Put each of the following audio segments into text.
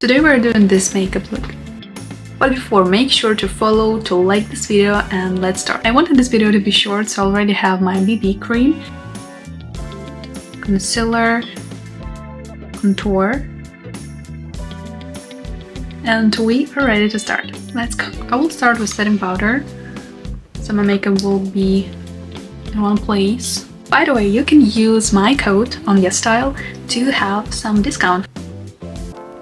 Today we're doing this makeup look. But before, make sure to follow, to like this video, and let's start. I wanted this video to be short, so I already have my BB cream, concealer, contour, and we are ready to start. Let's go. I will start with setting powder, so my makeup will be in one place. By the way, you can use my code on YesStyle to have some discount.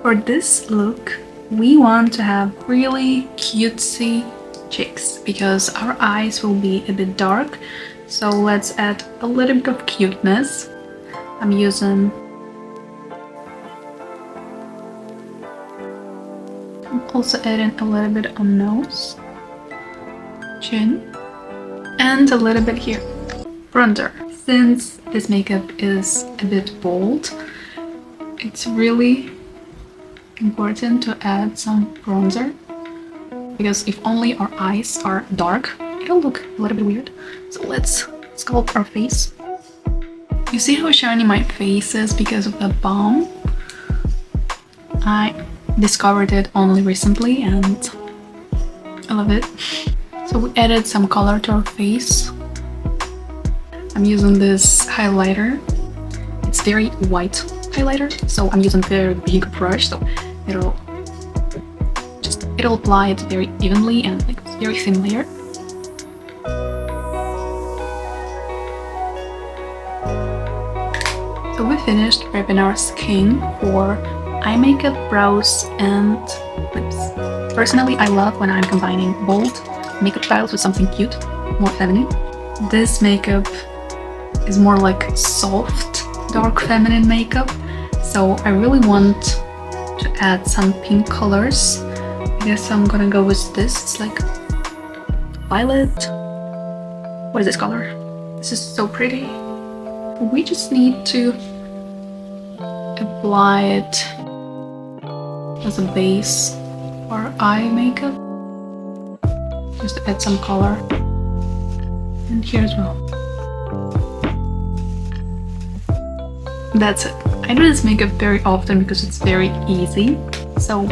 For this look, we want to have really cutesy cheeks because our eyes will be a bit dark, so let's add a little bit of cuteness. I'm also adding a little bit on nose, chin, and a little bit here. Bronzer. Since this makeup is a bit bold, it's really important to add some bronzer, because if only our eyes are dark, it'll look a little bit weird. So let's sculpt our face. You see how shiny my face is because of the balm? I discovered it only recently and I love it. So we added some color to our face. I'm using this highlighter. It's very white highlighter, so I'm using a very big brush, so it'll apply it very evenly and like very thin layer. So we finished prepping our skin for eye makeup, brows, and lips. Personally, I love when I'm combining bold makeup styles with something cute, more feminine. This makeup is more like soft, dark feminine makeup, so I really want to add some pink colors. I guess I'm gonna go with this. It's like violet. What is this color? This is so pretty. We just need to apply it as a base for our eye makeup. Just to add some color. And here as well. That's it. I do this makeup very often because it's very easy. So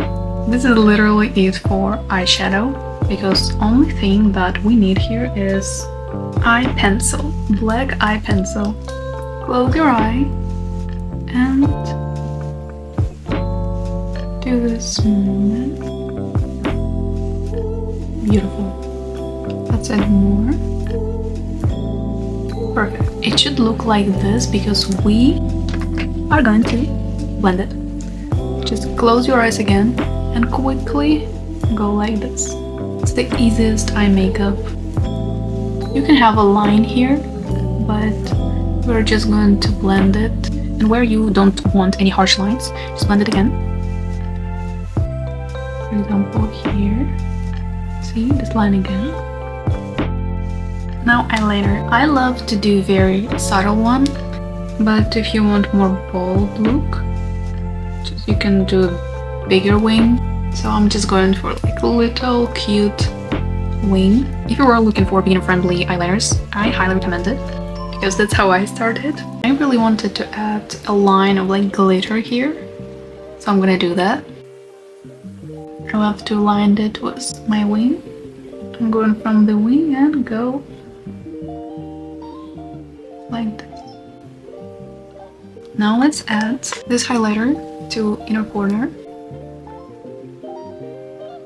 this is literally it for eyeshadow, because only thing that we need here is eye pencil, black eye pencil. Close your eye and do this movement. Beautiful. Let's add more. Perfect. It should look like this because we are going to blend it. Just close your eyes again and quickly go like this. It's the easiest eye makeup. You can have a line here, but we're just going to blend it. And where you don't want any harsh lines, just blend it again. For example, here. See this line again. Now eyeliner. I love to do very subtle one, but if you want more bold look, you can do a bigger wing. So I'm just going for like a little cute wing. If you are looking for beginner-friendly eyeliners, I highly recommend it, because that's how I started. I really wanted to add a line of like glitter here, so I'm gonna do that. I have to line it with my wing. I'm going from the wing and go like this. Now let's add this highlighter to inner corner.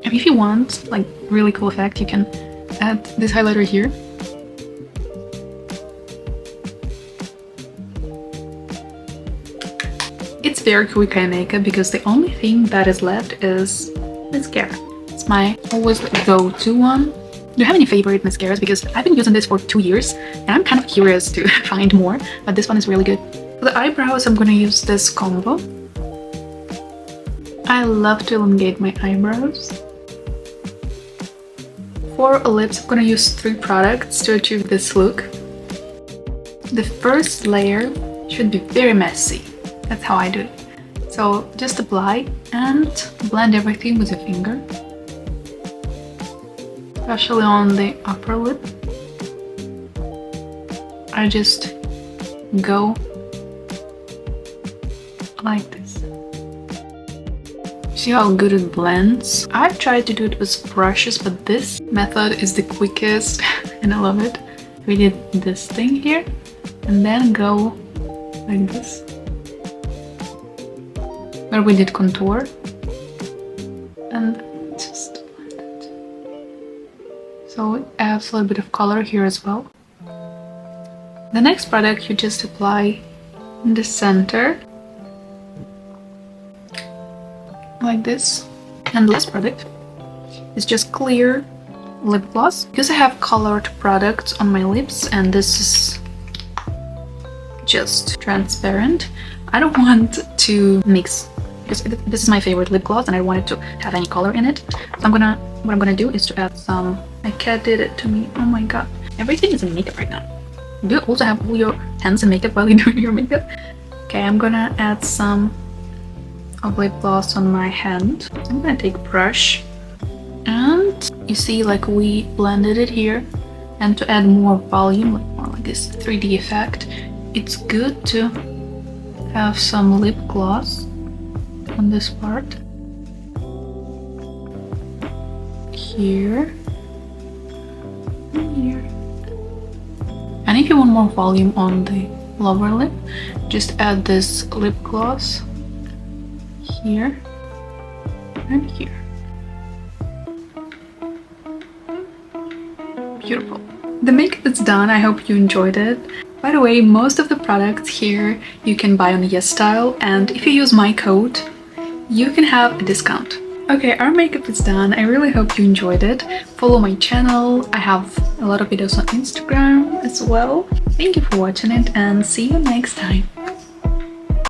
And if you want like really cool effect, you can add this highlighter here. It's very quick eye makeup because the only thing that is left is mascara. It's my always go-to one. Do you have any favorite mascaras? Because I've been using this for 2 years and I'm kind of curious to find more, but this one is really good. For the eyebrows, I'm gonna use this combo. I love to elongate my eyebrows. For lips, I'm gonna use 3 products to achieve this look. The first layer should be very messy. That's how I do it. So just apply and blend everything with your finger. Especially on the upper lip. I just go like this. See how good it blends? I've tried to do it with brushes, but this method is the quickest and I love it. We did this thing here and then go like this. Where we did contour and just blend it. So it adds a little bit of color here as well. The next product you just apply in the center like this. And the last product is just clear lip gloss. Because I have colored products on my lips and this is just transparent, I don't want to mix, because this is my favorite lip gloss and I don't want it to have any color in it. So what I'm gonna do is to add some. My cat did it to me. Oh my god. Everything is in makeup right now. Do you also have all your hands in makeup while you're doing your makeup? Okay, I'm gonna add some of lip gloss on my hand. I'm gonna take a brush and you see like we blended it here, and to add more volume, like more like this 3D effect, it's good to have some lip gloss on this part here and here. And if you want more volume on the lower lip, just add this lip gloss here and here. Beautiful. The makeup is done. I hope you enjoyed it. By the way, most of the products here you can buy on YesStyle, and if you use my code, you can have a discount. Okay, our makeup is done. I really hope you enjoyed it. Follow my channel. I have a lot of videos on Instagram as well. Thank you for watching it and see you next time.